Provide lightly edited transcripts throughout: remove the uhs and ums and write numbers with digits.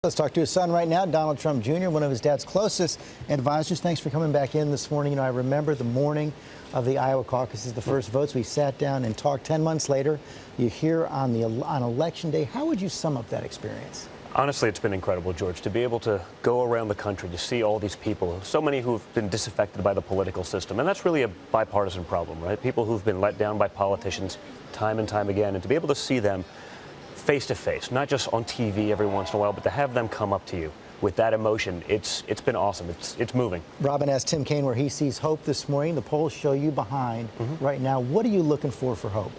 Let's talk to his son right now, Donald Trump Jr., one of his dad's closest advisors. Thanks for coming back in this morning. You know, I remember the morning of the Iowa caucuses, the first votes. We sat down and talked. 10 months later, you're here on Election Day. How would you sum up that experience? Honestly, it's been incredible, George, to be able to go around the country to see all these people, so many who've been disaffected by the political system. And that's really a bipartisan problem, right? People who've been let down by politicians time and time again, and to be able to see them face to face, not just on TV every once in a while, but to have them come up to you with that emotion, it's been awesome. It's moving. Robin asked Tim Kaine where he sees hope this morning. The polls show you behind right now. What are you looking for hope?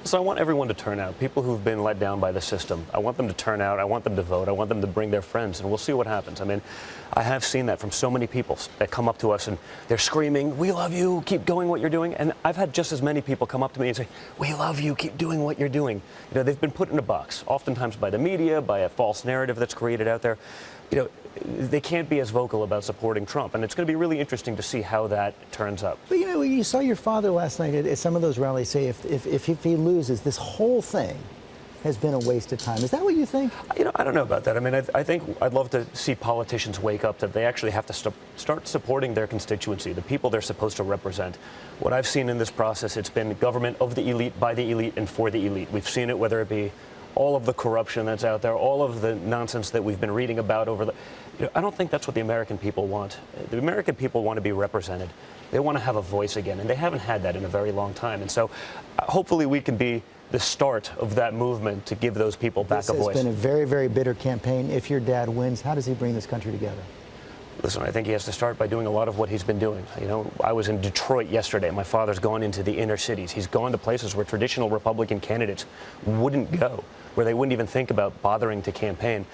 So I want everyone to turn out. People who've been let down by the system, I want them to turn out. I want them to vote. I want them to bring their friends, and we'll see what happens. I mean, I have seen that from so many people that come up to us and they're screaming, "We love you, keep doing what you're doing." And I've had just as many people come up to me and say, "We love you, keep doing what you're doing." You know, they've been put in a box, oftentimes by the media, by a false narrative that's created out there. You know, they can't be as vocal about supporting Trump, and it's going to be really interesting to see how that turns up. But you know, you saw your father last night at some of those rallies say if he loses, this whole thing has been a waste of time. Is that what you think? You know, I don't know about that. I mean, I think I'd love to see politicians wake up that they actually have to start supporting their constituency, the people they're supposed to represent. What I've seen in this process, it's been government of the elite, by the elite, and for the elite. We've seen it, whether it be all of the corruption that's out there, all of the nonsense that we've been reading about over the... You know, I don't think that's what the American people want. The American people want to be represented. They want to have a voice again, and they haven't had that in a very long time. And so hopefully we can be the start of that movement to give those people back a voice. This has been a very, very bitter campaign. If your dad wins, how does he bring this country together? Listen, I think he has to start by doing a lot of what he's been doing. You know, I was in Detroit yesterday. My father's gone into the inner cities. He's gone to places where traditional Republican candidates wouldn't go, where they wouldn't even think about bothering to campaign,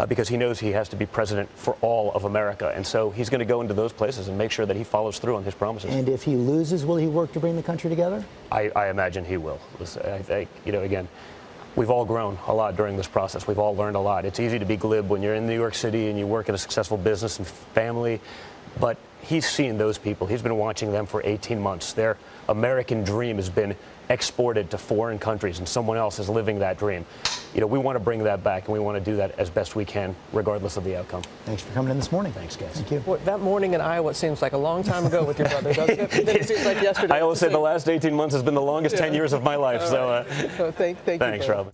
because he knows he has to be president for all of America. And so he's going to go into those places and make sure that he follows through on his promises. And if he loses, will he work to bring the country together? I imagine he will. Listen, you know, again, we've all grown a lot during this process. We've all learned a lot. It's easy to be glib when you're in New York City and you work in a successful business and family, but he's seen those people. He's been watching them for 18 months. Their American dream has been exported to foreign countries, and someone else is living that dream. You know, we want to bring that back, and we want to do that as best we can, regardless of the outcome. Thanks for coming in this morning. Thanks, guys. Thank you. Well, that morning in Iowa seems like a long time ago with your brother, doesn't it? It seems like yesterday. I always say the last 18 months has been the longest 10 years of my life. Right. So thank you. thanks, Robin.